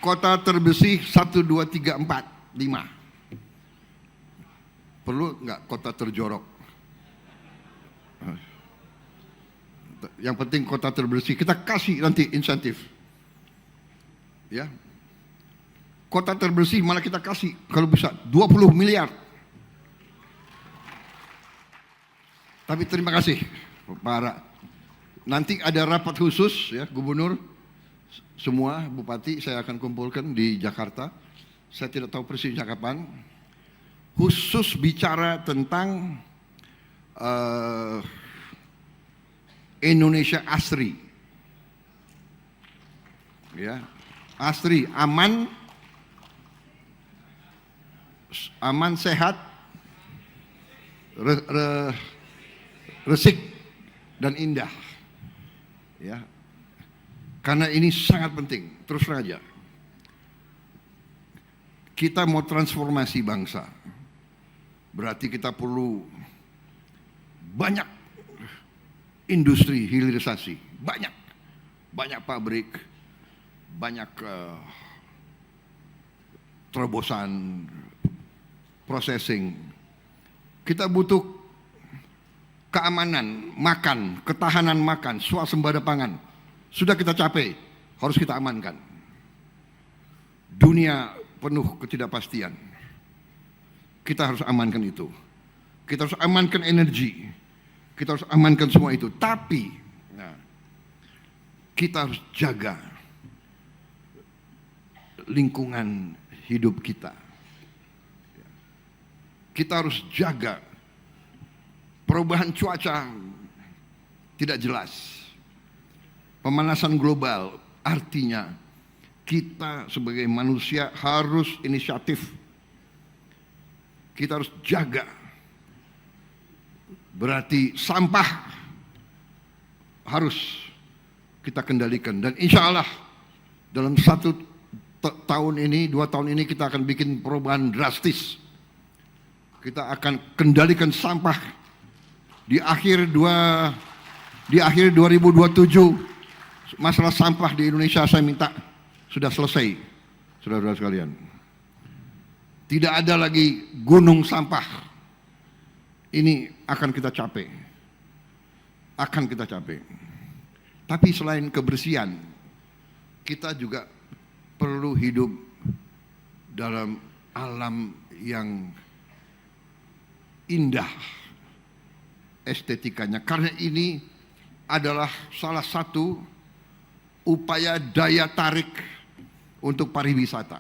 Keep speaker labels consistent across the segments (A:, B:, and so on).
A: Kota terbersih 1, 2, 3, 4, 5. Perlu nggak kota terjorok? Yang penting kota terbersih. Kita kasih nanti insentif. Ya. Kota terbersih malah kita kasih kalau bisa 20 miliar. Tapi terima kasih para. Nanti ada rapat khusus ya, Gubernur, semua bupati saya akan kumpulkan di Jakarta. Saya tidak tahu persisnya kapan. Khusus bicara tentang Indonesia asri. Ya, asri, aman, sehat, resik dan indah. Ya. Karena ini sangat penting, terus saja. Kita mau transformasi bangsa. Berarti kita perlu banyak industri hilirisasi, banyak pabrik, banyak terobosan, processing. Kita butuh keamanan makan, ketahanan makan, swasembada pangan. Sudah kita capai, harus kita amankan. Dunia penuh ketidakpastian. Kita harus amankan itu. Kita harus amankan energi. Kita harus amankan semua itu. Tapi kita harus jaga lingkungan hidup kita. Kita harus jaga perubahan cuaca tidak jelas. Pemanasan global artinya kita sebagai manusia harus inisiatif. Kita harus jaga. Berarti sampah harus kita kendalikan. Dan insya Allah dalam 1 tahun ini, 2 tahun ini kita akan bikin perubahan drastis. Kita akan kendalikan sampah. Di akhir 2027 masalah sampah di Indonesia saya minta sudah selesai, saudara-saudara sekalian. Tidak ada lagi gunung sampah. Ini akan kita capai. Tapi selain kebersihan, kita juga perlu hidup dalam alam yang indah estetikanya. Karena ini adalah salah satu upaya daya tarik untuk pariwisata.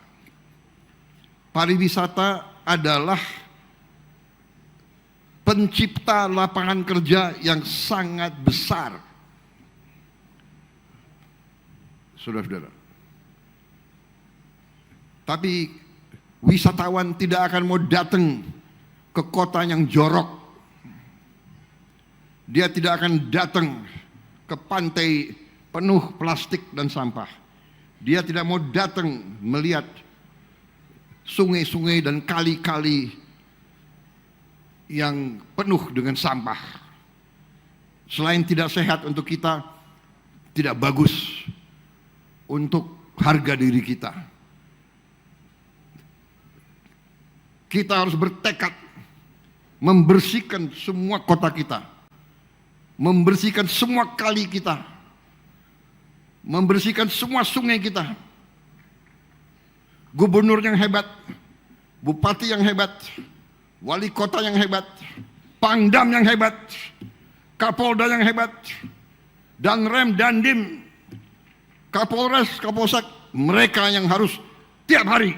A: Pariwisata adalah pencipta lapangan kerja yang sangat besar. Saudara-saudara. Tapi wisatawan tidak akan mau datang ke kota yang jorok. Dia tidak akan datang ke pantai penuh plastik dan sampah. Dia tidak mau datang melihat sungai-sungai dan kali-kali yang penuh dengan sampah. Selain tidak sehat untuk kita, tidak bagus untuk harga diri kita. Kita harus bertekad membersihkan semua kota kita. Membersihkan semua kali kita, membersihkan semua sungai kita. Gubernur yang hebat, bupati yang hebat, wali kota yang hebat, pangdam yang hebat, kapolda yang hebat, danrem, dandim, kapolres, kapolsek, mereka yang harus tiap hari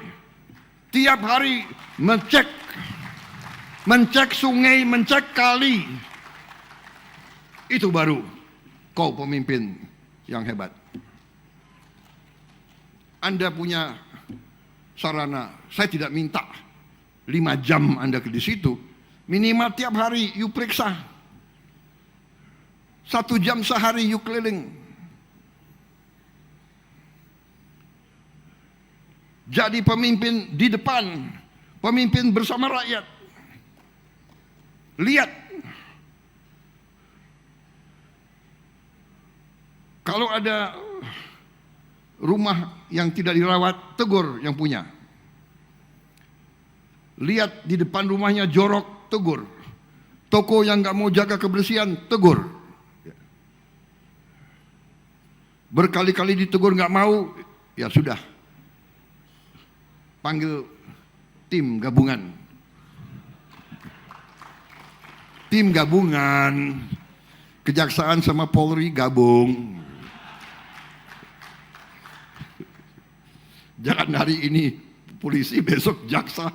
A: mencek sungai, mencek kali. Itu baru kau pemimpin yang hebat. Anda punya sarana, saya tidak minta 5 jam Anda di situ, minimal tiap hari you periksa. 1 jam sehari you keliling. Jadi pemimpin di depan, pemimpin bersama rakyat. Lihat. Kalau ada rumah yang tidak dirawat, tegur yang punya. Lihat di depan rumahnya jorok, tegur. Toko yang nggak mau jaga kebersihan, tegur. Berkali-kali ditegur nggak mau, ya sudah. Panggil tim gabungan. Tim gabungan, Kejaksaan sama Polri gabung. Jangan hari ini polisi, besok jaksa.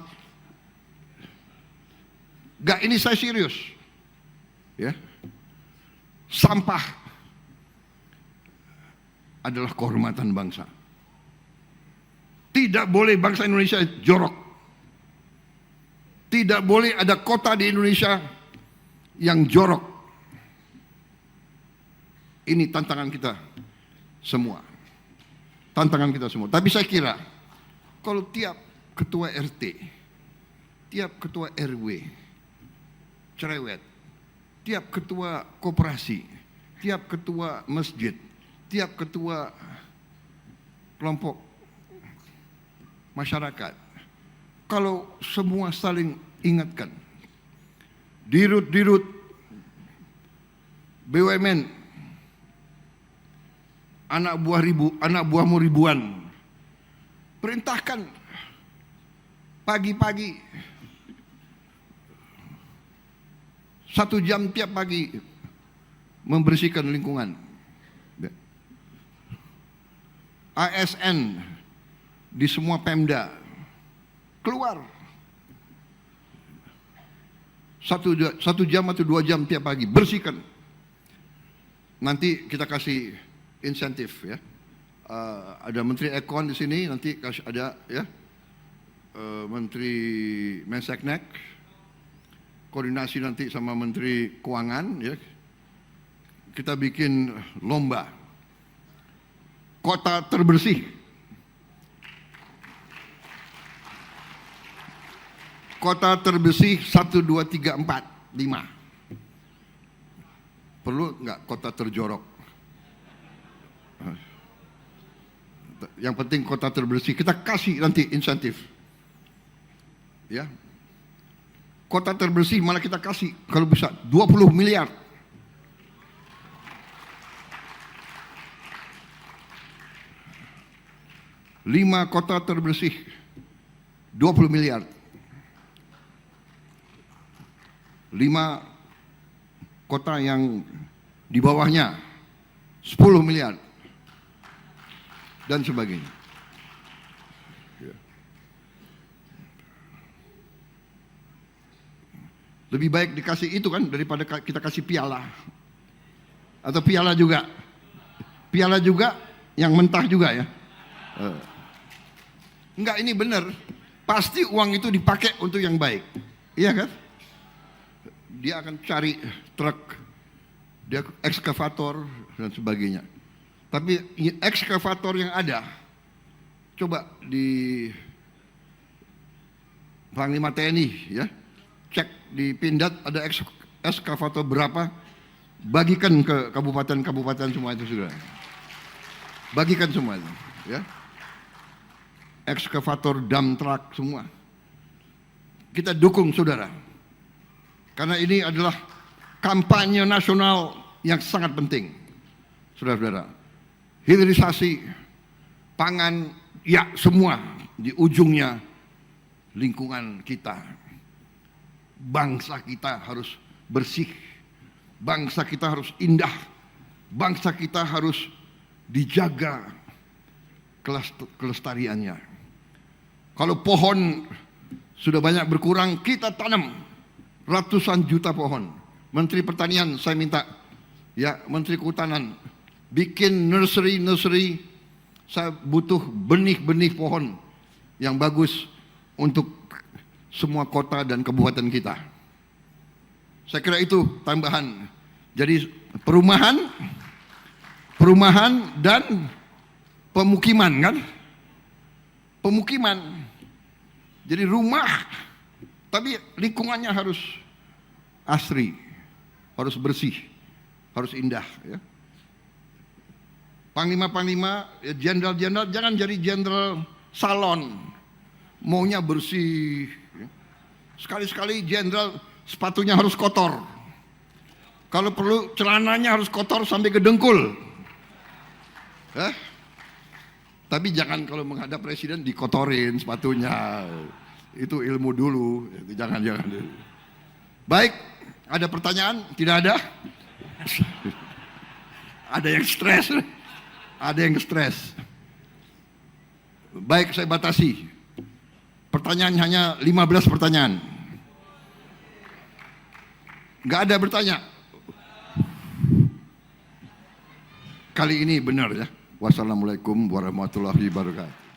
A: Gak, ini saya serius. Ya. Sampah adalah kehormatan bangsa. Tidak boleh bangsa Indonesia jorok. Tidak boleh ada kota di Indonesia yang jorok. Ini tantangan kita semua. Tantangan kita semua. Tapi saya kira kalau tiap ketua RT, tiap ketua RW cerewet, tiap ketua koperasi, tiap ketua masjid, tiap ketua kelompok masyarakat, kalau semua saling ingatkan, dirut-dirut BUMN, anak buahmu ribuan, perintahkan pagi-pagi 1 jam tiap pagi membersihkan lingkungan. ASN di semua Pemda keluar 1 jam atau 2 jam tiap pagi bersihkan. Nanti kita kasih insentif ya. Ada Menteri Ekon di sini, nanti kasih ada ya. Menteri Menseknek, koordinasi nanti sama Menteri Keuangan ya. Kita bikin lomba kota terbersih. Kota terbersih 1, 2, 3, 4, 5. Perlu nggak kota terjorok? Yang penting kota terbersih. Kita kasih nanti insentif. Ya. Kota terbersih malah kita kasih kalau bisa 20 miliar. Lima kota terbersih 20 miliar. 5 kota yang di bawahnya 10 miliar. Dan sebagainya. Lebih baik dikasih itu kan daripada kita kasih piala. Atau piala juga. Piala juga yang mentah juga ya. Enggak, ini benar. Pasti uang itu dipakai untuk yang baik. Iya kan? Dia akan cari truk, dia ekskavator dan sebagainya. Tapi ekskavator yang ada, coba di Panglima TNI ya, cek di Pindad ada ekskavator berapa, bagikan ke kabupaten-kabupaten semua itu sudah. Bagikan semua itu, ya. Ekskavator, dump truck semua. Kita dukung saudara. Karena ini adalah kampanye nasional yang sangat penting. Saudara-saudara. Hilirisasi pangan, ya semua di ujungnya lingkungan kita. Bangsa kita harus bersih. Bangsa kita harus indah. Bangsa kita harus dijaga kelestariannya. Kalau pohon sudah banyak berkurang, kita tanam ratusan juta pohon. Menteri Pertanian saya minta, ya Menteri Kehutanan, bikin nursery. Saya butuh benih-benih pohon yang bagus untuk semua kota dan kabupaten kita. Saya kira itu tambahan. Jadi perumahan dan pemukiman kan? Pemukiman. Jadi rumah, tapi lingkungannya harus asri, harus bersih, harus indah. Ya. Panglima-panglima, jenderal-jenderal jangan jadi jenderal salon. Maunya bersih. Sekali-sekali jenderal sepatunya harus kotor. Kalau perlu celananya harus kotor sampai ke dengkul. Tapi jangan kalau menghadap presiden dikotorin sepatunya. Itu ilmu dulu. Jangan. Baik, ada pertanyaan? Tidak ada? Ada yang stres. Ada yang stres. Baik, saya batasi. Pertanyaan hanya 15 pertanyaan. Nggak ada bertanya. Kali ini benar ya. Wassalamualaikum warahmatullahi wabarakatuh.